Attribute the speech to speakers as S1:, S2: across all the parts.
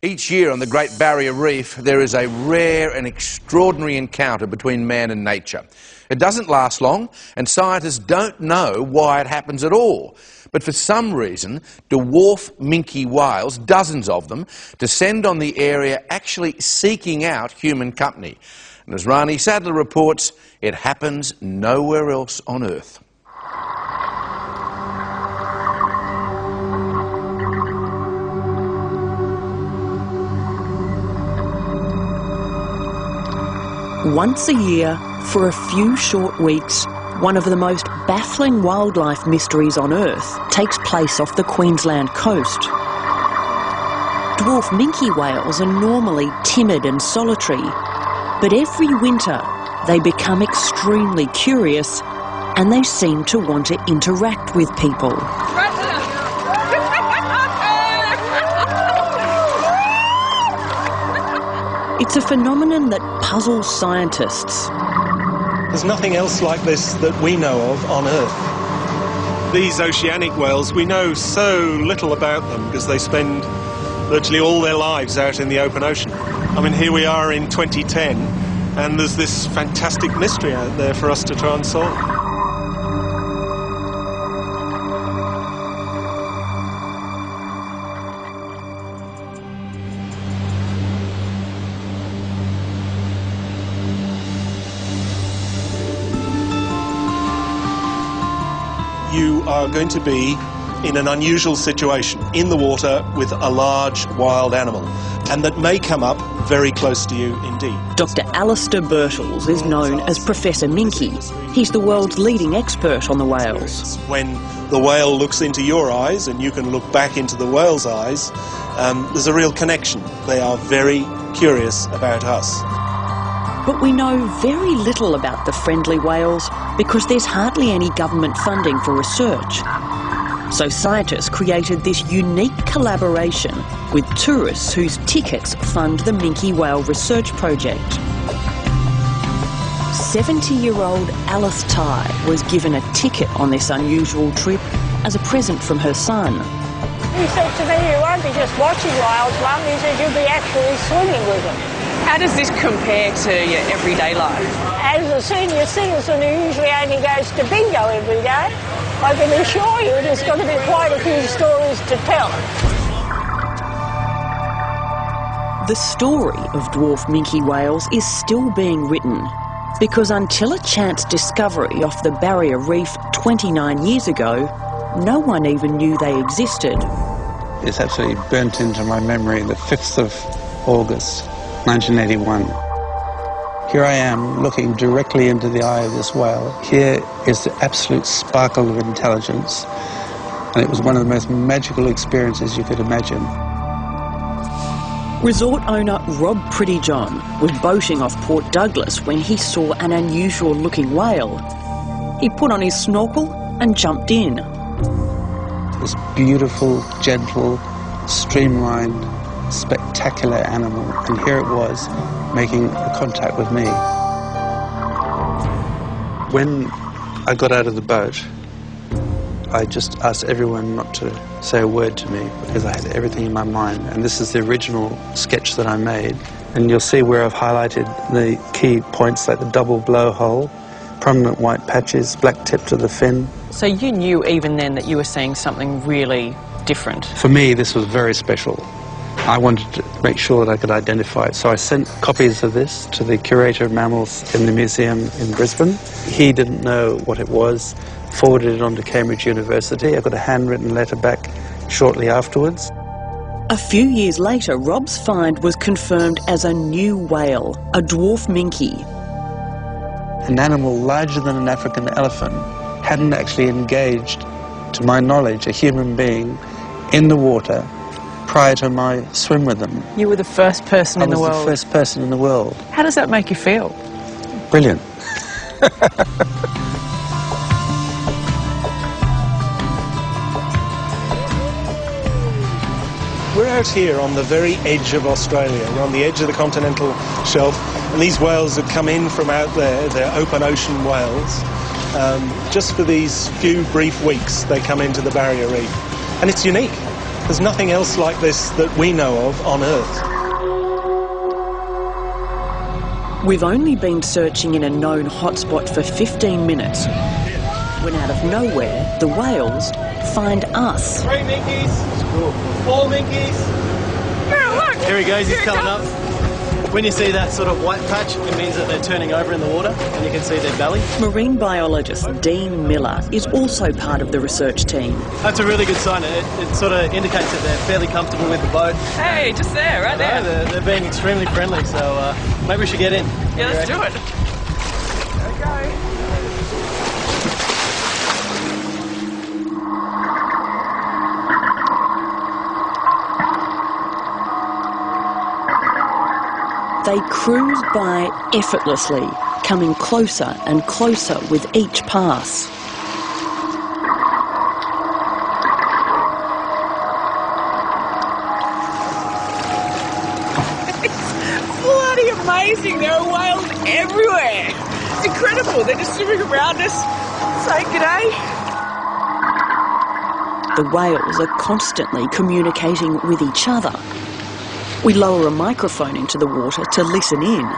S1: Each year on the Great Barrier Reef, there is a rare and extraordinary encounter between man and nature. It doesn't last long, and scientists don't know why it happens at all. But for some reason, dwarf minke whales, dozens of them, descend on the area actually seeking out human company. And as Rani Sadler reports, it happens nowhere else on Earth.
S2: Once a year, for a few short weeks, one of the most baffling wildlife mysteries on Earth takes place off the Queensland coast. Dwarf minke whales are normally timid and solitary, but every winter they become extremely curious and they seem to want to interact with people. It's a phenomenon that puzzles scientists.
S3: There's nothing else like this that we know of on Earth. These oceanic whales, we know so little about them because they spend virtually all their lives out in the open ocean. I mean, here we are in 2010, and there's this fantastic mystery out there for us to try and solve. You are going to be in an unusual situation in the water with a large wild animal, and that may come up very close to you indeed.
S2: Dr. Alistair Birtles is known as Professor Minke. He's the world's leading expert on the whales.
S3: When the whale looks into your eyes and you can look back into the whale's eyes, there's a real connection. They are very curious about us.
S2: But we know very little about the friendly whales because there's hardly any government funding for research. So scientists created this unique collaboration with tourists whose tickets fund the minke whale research project. 70-year-old Alice Ty was given a ticket on this unusual trip as a present from her son.
S4: He said to me, you won't be just watching whales, Mum, he said you'll be actually swimming with them.
S5: How does this compare to your everyday life?
S4: As a senior citizen who usually only goes to bingo every day, I can assure you there's got to be quite a few stories to tell.
S2: The story of dwarf minke whales is still being written because until a chance discovery off the Barrier Reef 29 years ago, no one even knew they existed.
S6: It's absolutely burnt into my memory, the 5th of August, 1981. Here I am looking directly into the eye of this whale. Here is the absolute sparkle of intelligence, and it was one of the most magical experiences you could imagine.
S2: Resort owner Rob Prettyjohn was boating off Port Douglas when he saw an unusual looking whale. He put on his snorkel and jumped in.
S6: This beautiful, gentle, streamlined, spectacular animal, and here it was making contact with me. When I got out of the boat, I just asked everyone not to say a word to me because I had everything in my mind, and this is the original sketch that I made, and you'll see where I've highlighted the key points like the double blowhole, prominent white patches, black tip to the fin.
S5: So you knew even then that you were seeing something really different?
S6: For me, this was very special. I wanted to make sure that I could identify it, so I sent copies of this to the curator of mammals in the museum in Brisbane. He didn't know what it was, forwarded it on to Cambridge University. I got a handwritten letter back shortly afterwards.
S2: A few years later, Rob's find was confirmed as a new whale, a dwarf minke.
S6: An animal larger than an African elephant hadn't actually engaged, to my knowledge, a human being in the water prior to my swim with them.
S5: You were the first person in the world?
S6: I was the first person in the world.
S5: How does that make you feel?
S6: Brilliant.
S3: We're out here on the very edge of Australia. We're on the edge of the continental shelf, and these whales have come in from out there. They're open ocean whales. Just for these few brief weeks, they come into the Barrier Reef. And it's unique. There's nothing else like this that we know of on Earth.
S2: We've only been searching in a known hotspot for 15 minutes when out of nowhere the whales find us.
S7: 3 minkies, 4 minkies. Here he goes, he's coming up. When you see that sort of white patch, it means that they're turning over in the water and you can see their belly.
S2: Marine biologist Dean Miller is also part of the research team.
S7: That's a really good sign. It sort of indicates that they're fairly comfortable with the boat.
S5: Hey, just there, right there.
S7: They're being extremely friendly, so maybe we should get in.
S5: Yeah, let's do it. There we go.
S2: They cruise by effortlessly, coming closer and closer with each pass.
S5: It's bloody amazing. There are whales everywhere. It's incredible. They're just swimming around us, saying g'day.
S2: The whales are constantly communicating with each other. We lower a microphone into the water to listen in.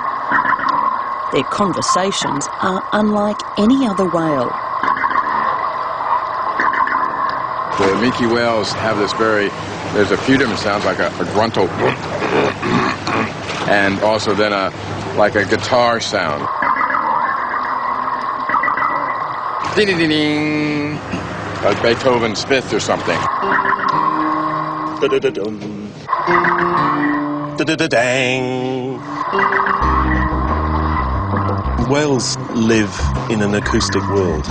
S2: Their conversations are unlike any other whale.
S8: The minke whales have this there's a few different sounds, like a gruntal, and also then like a guitar sound. Ding-ding-ding-ding, like Beethoven's Fifth or something.
S3: Da-da-da-dum. Da-da-da-dang. Whales live in an acoustic world.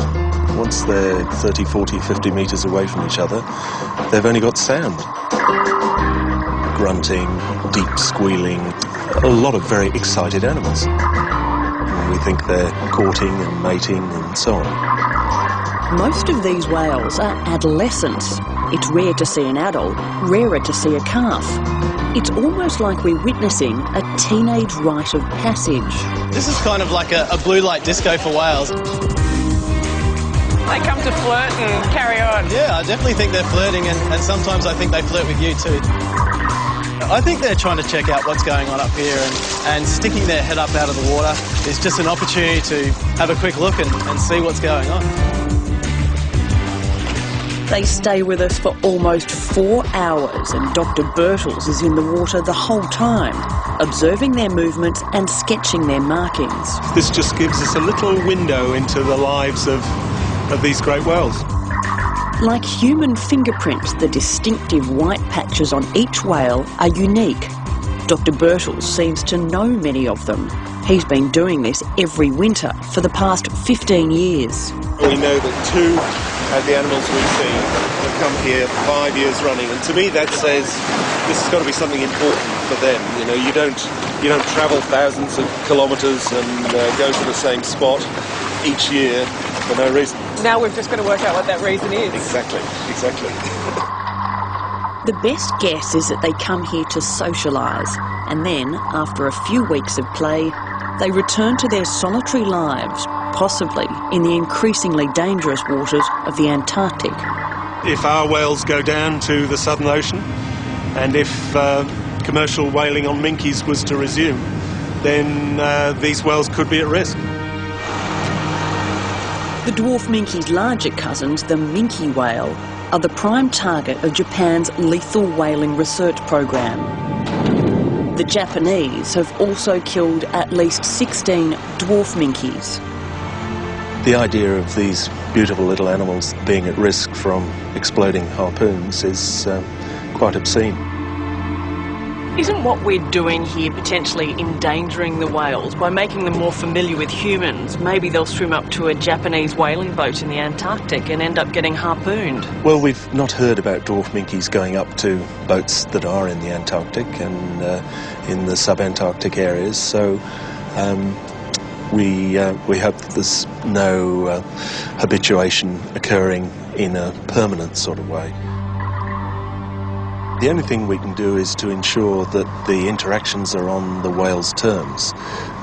S3: Once they're 30, 40, 50 metres away from each other, they've only got sound. Grunting, deep squealing, a lot of very excited animals. We think they're courting and mating and so on.
S2: Most of these whales are adolescents. It's rare to see an adult, rarer to see a calf. It's almost like we're witnessing a teenage rite of passage.
S7: This is kind of like a blue light disco for whales.
S5: They come to flirt and carry on.
S7: Yeah, I definitely think they're flirting, and sometimes I think they flirt with you too. I think they're trying to check out what's going on up here, and sticking their head up out of the water is just an opportunity to have a quick look and see what's going on.
S2: They stay with us for almost 4 hours, and Dr. Birtles is in the water the whole time, observing their movements and sketching their markings.
S3: This just gives us a little window into the lives of these great whales.
S2: Like human fingerprints, the distinctive white patches on each whale are unique. Dr. Birtles seems to know many of them. He's been doing this every winter for the past 15 years.
S3: We know that 2 of the animals we've seen have come here 5 years running, and to me that says this has got to be something important for them. You know, you don't travel thousands of kilometres and go to the same spot each year for no reason.
S5: Now we've just got to work out what that reason is.
S3: Exactly.
S2: The best guess is that they come here to socialise, and then, after a few weeks of play, they return to their solitary lives, possibly in the increasingly dangerous waters of the Antarctic.
S3: If our whales go down to the Southern Ocean, and if commercial whaling on minkies was to resume, then these whales could be at risk.
S2: The dwarf minke's larger cousins, the minke whale, are the prime target of Japan's lethal whaling research program. The Japanese have also killed at least 16 dwarf minkies.
S3: The idea of these beautiful little animals being at risk from exploding harpoons is quite obscene.
S5: Isn't what we're doing here potentially endangering the whales by making them more familiar with humans? Maybe they'll swim up to a Japanese whaling boat in the Antarctic and end up getting harpooned. Well,
S3: we've not heard about dwarf minkies going up to boats that are in the Antarctic and in the sub-Antarctic areas, so we hope that there's no habituation occurring in a permanent sort of way. The only thing we can do is to ensure that the interactions are on the whales' terms.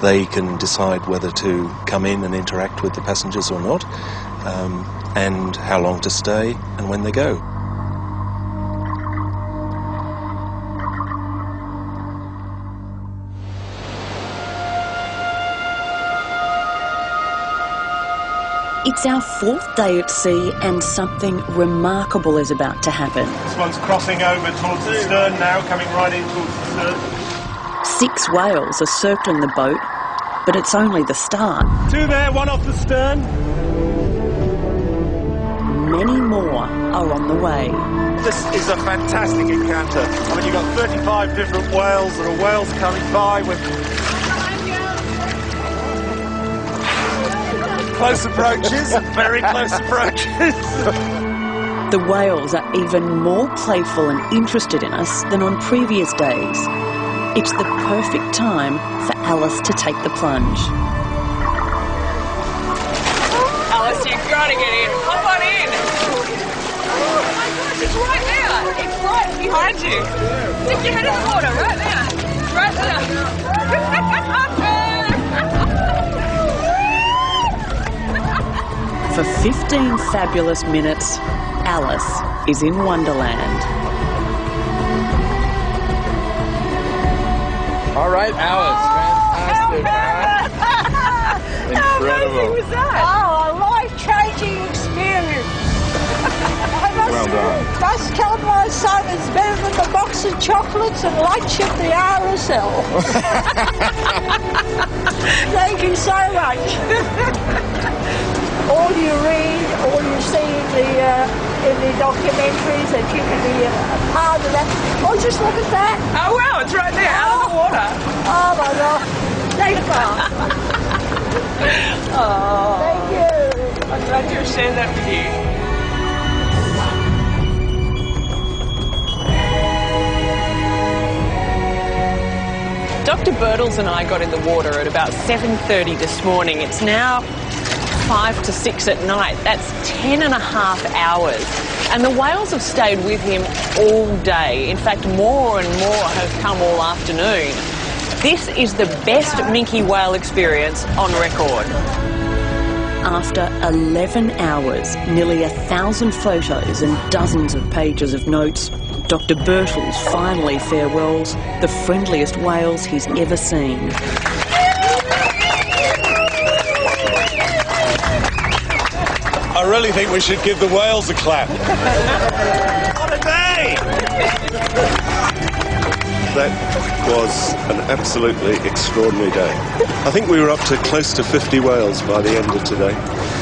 S3: They can decide whether to come in and interact with the passengers or not, and how long to stay and when they go.
S2: It's our 4th day at sea and something remarkable is about to happen.
S3: This one's crossing over towards the stern now, coming right in towards the stern.
S2: 6 whales are circling the boat, but it's only the start.
S3: 2 there, 1 off the stern.
S2: Many more are on the way.
S3: This is a fantastic encounter. I mean, you've got 35 different whales. There are whales coming by with close approaches, very close approaches.
S2: The whales are even more playful and interested in us than on previous days. It's the perfect time for Alice to take the plunge.
S5: Alice, you've got to get in. Hop on in. Oh my gosh, it's right there. It's right behind you. Stick your head in the water, right there. Right there.
S2: For 15 fabulous minutes, Alice is in Wonderland.
S8: All right, Alice. Fantastic. Incredible.
S5: How amazing was that?
S4: Oh, a life-changing experience.
S8: Well done.
S4: Must tell my son it's better than the box of chocolates and lunch at the RSL. Thank you so much. All you read, all you see in the documentaries, that you can be a part of that. Oh, just look at that.
S5: Oh wow, it's right there, out of the water.
S4: Oh my God. Thank you.
S5: Oh,
S4: Thank you.
S5: I'm glad to have shared that with you. Dr. Birtles and I got in the water at about 7:30 this morning. It's now 5 to 6 at night. That's 10.5 hours. And the whales have stayed with him all day. In fact, more and more have come all afternoon. This is the best minke whale experience on record.
S2: After 11 hours, nearly 1,000 photos and dozens of pages of notes, Dr. Birtles finally farewells the friendliest whales he's ever seen.
S3: I really think we should give the whales a clap. What a day! That was an absolutely extraordinary day. I think we were up to close to 50 whales by the end of today.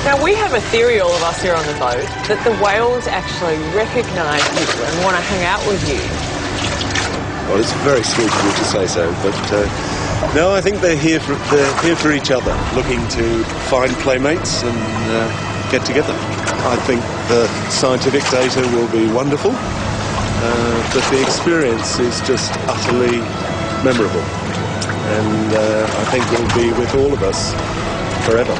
S5: Now, we have a theory, all of us here on the boat, that the whales actually recognise you and want to hang out with you.
S3: Well, it's very sweet of you to say so, but no, I think they're here for each other, looking to find playmates and get together. I think the scientific data will be wonderful, but the experience is just utterly memorable, and I think will be with all of us forever.